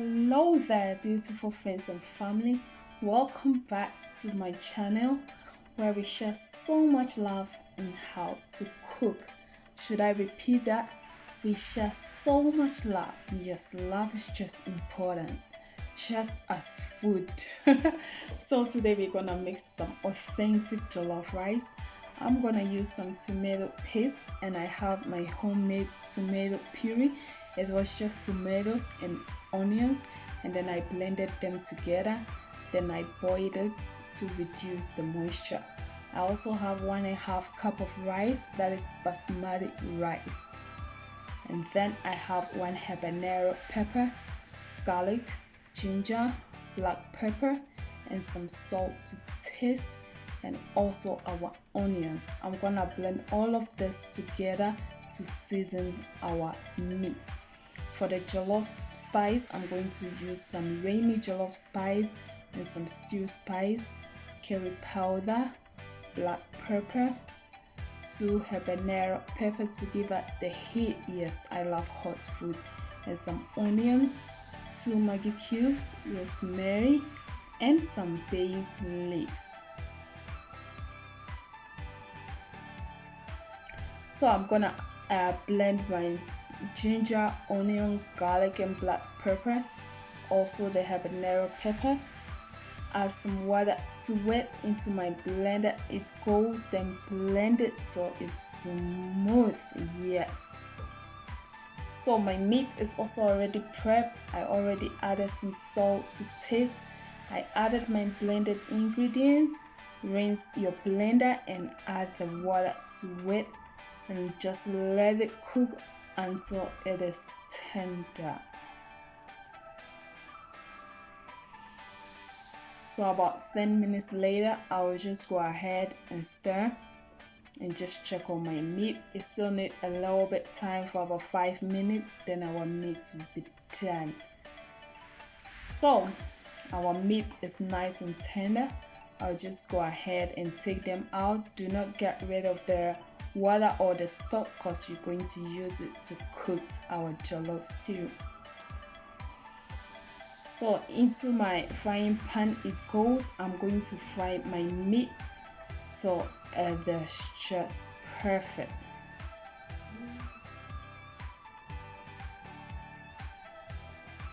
Hello there, beautiful friends and family. Welcome back to my channel where we share so much love in how to cook. Should I repeat that? We share so much love. Yes, love is just important, just as food. So today we're gonna make some authentic jollof rice. I'm gonna use some tomato paste and I have my homemade tomato puree. It was just tomatoes and onions, and then I blended them together. Then I boiled it to reduce the moisture. I also have 1.5 cup of rice, that is basmati rice. And then I have 1 habanero pepper, garlic, ginger, black pepper, and some salt to taste, and also our onions. I'm gonna blend all of this together to season our meat. For the jollof spice, I'm going to use some Rosemary jollof spice and some stew spice, curry powder, black pepper, 2 habanero pepper to give it the heat. Yes, I love hot food. And some onion, 2 Maggi cubes, rosemary, and some bay leaves. So I'm gonna blend my ginger, onion, garlic, and black pepper, also the habanero pepper. Add some water to it into my blender. It goes, then blend it so it's smooth. Yes. So my meat is also already prepped. I already added some salt to taste. I added my blended ingredients. Rinse your blender and add the water to it, and just let it cook until it is tender. So about 10 minutes later, I will just go ahead and stir and just check on my meat. It still need a little bit time, for about 5 minutes, then our meat will be done. So our meat is nice and tender. I'll just go ahead and take them out. Do not get rid of the water or the stock, because you're going to use it to cook our jollof stew. So into my frying pan it goes. I'm going to fry my meat till it's just perfect.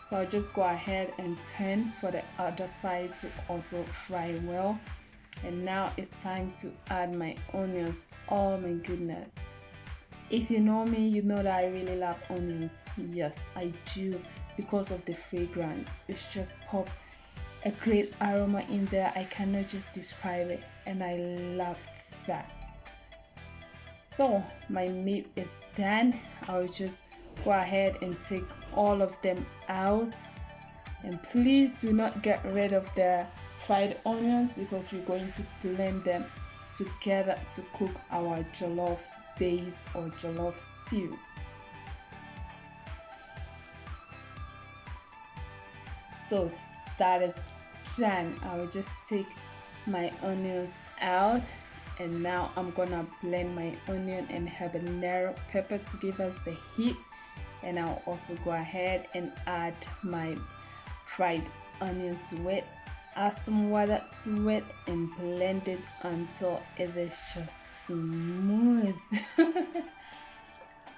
So I'll just go ahead and turn for the other side to also fry well. And now it's time to add my onions. Oh my goodness. If you know me, you know that I really love onions. Yes, I do, because of the fragrance. It's just pop a great aroma in there. I cannot just describe it, and I love that. So my meat is done. I'll just go ahead and take all of them out. And please do not get rid of the fried onions, because we're going to blend them together to cook our jollof base or jollof stew. So that is done. I will just take my onions out, and now I'm gonna blend my onion and habanero pepper to give us the heat. And I'll also go ahead and add my fried onion to it. Add some water to it and blend it until it is just smooth.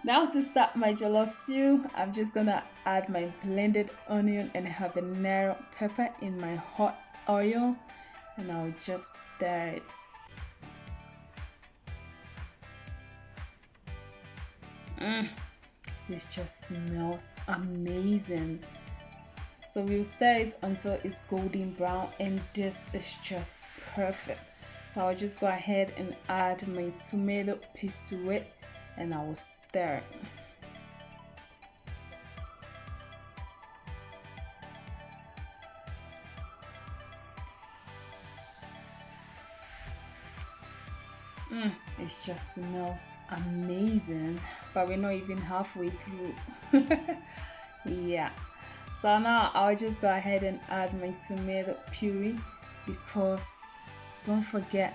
Now to start my jollof stew, I'm just gonna add my blended onion and habanero pepper in my hot oil, and I'll just stir it. This just smells amazing. So we'll stir it until it's golden brown, and this is just perfect. So I'll just go ahead and add my tomato paste to it, and I will stir. It just smells amazing, but we're not even halfway through. Yeah. So now I'll just go ahead and add my tomato puree, because don't forget,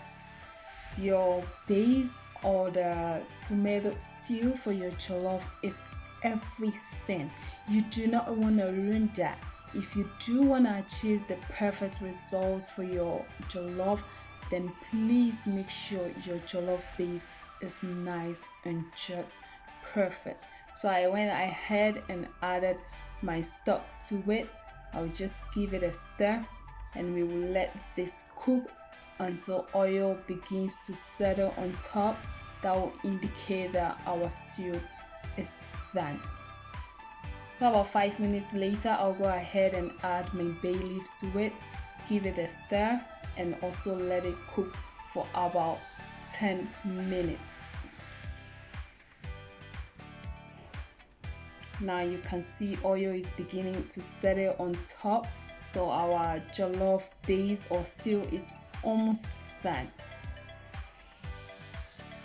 your base or the tomato stew for your jollof is everything. You do not want to ruin that. if you do want to achieve the perfect results for your jollof, then please make sure your jollof base is nice and just perfect. So I went ahead and added my stock to it. I'll just give it a stir, and we will let this cook until oil begins to settle on top. That will indicate that our stew is done. So about 5 minutes later, I'll go ahead and add my bay leaves to it, give it a stir, and also let it cook for about 10 minutes. Now you can see oil is beginning to settle on top, so our jollof base or stew is almost done.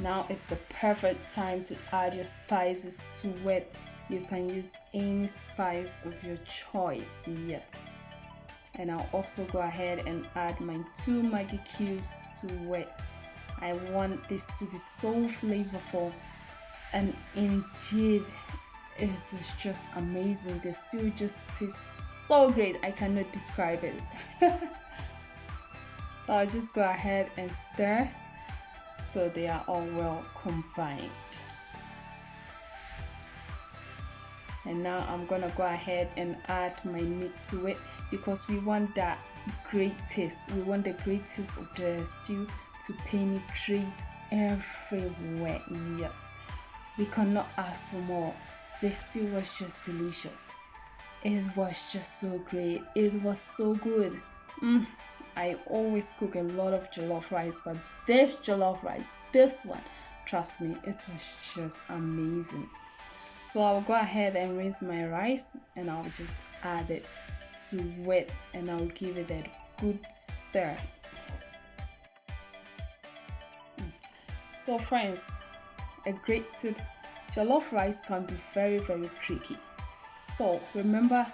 Now is the perfect time to add your spices to it. You can use any spice of your choice, yes. And I'll also go ahead and add my 2 Maggi cubes to it. I want this to be so flavorful, and indeed it is just amazing. The stew just tastes so great, I cannot describe it. So I'll just go ahead and stir so they are all well combined. And now I'm gonna go ahead and add my meat to it, because we want that great taste. We want the great taste of the stew to penetrate everywhere. Yes, we cannot ask for more. The stew was just delicious. It was just so great. It was so good. I always cook a lot of jollof rice, but this jollof rice, this one, trust me, it was just amazing. So I'll go ahead and rinse my rice, and I'll just add it to it, and I'll give it a good stir. So friends, a great tip: jollof rice can be very, very tricky. So remember,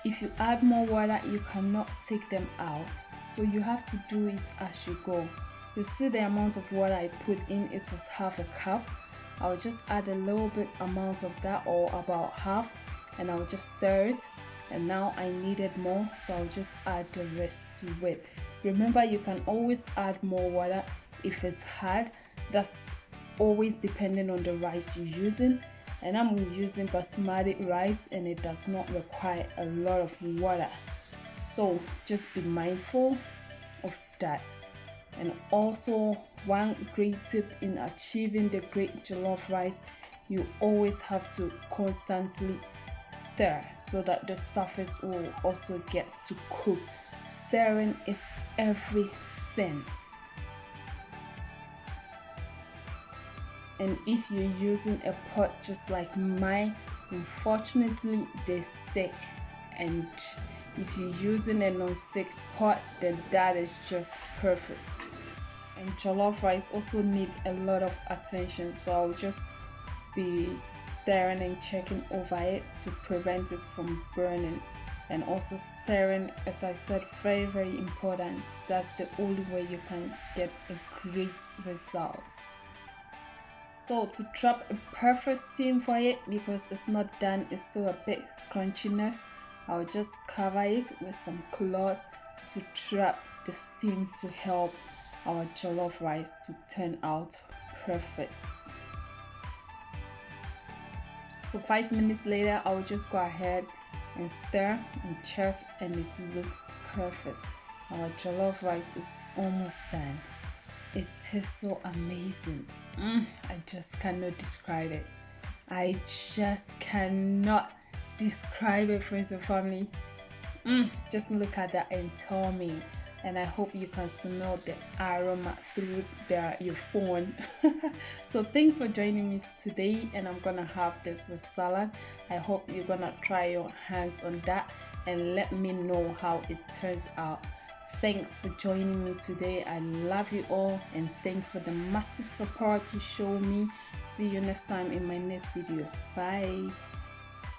if you add more water, you cannot take them out. So you have to do it as you go. You see the amount of water I put in, it was half a cup. I'll just add a little bit amount of that, or about half, and I'll just stir it. And now I needed more, so I'll just add the rest to it. Remember, you can always add more water if it's hard. That's always depending on the rice you're using. And I'm using basmati rice, and it does not require a lot of water. So just be mindful of that. And also, one great tip in achieving the great jollof rice, you always have to constantly stir so that the surface will also get to cook. Stirring is everything. And if you're using a pot just like mine, unfortunately they stick. And if you're using a non-stick pot, then that is just perfect. And jollof rice also need a lot of attention, so I'll just be stirring and checking over it to prevent it from burning. And also stirring, as I said, very, very important. That's the only way you can get a great result. So to trap a perfect steam for it, because it's not done, it's still a bit crunchiness, I'll just cover it with some cloth to trap the steam to help our jollof rice to turn out perfect. So 5 minutes later, I'll just go ahead and stir and check, and it looks perfect. Our jollof rice is almost done. It tastes so amazing. I just cannot describe it. I just cannot describe it, friends and family. Just look at that and tell me. And I hope you can smell the aroma through your phone. So thanks for joining me today, and I'm gonna have this with salad. I hope you're gonna try your hands on that and let me know how it turns out. Thanks for joining me today. I love you all, and thanks for the massive support you show me. See you next time in my next video. Bye.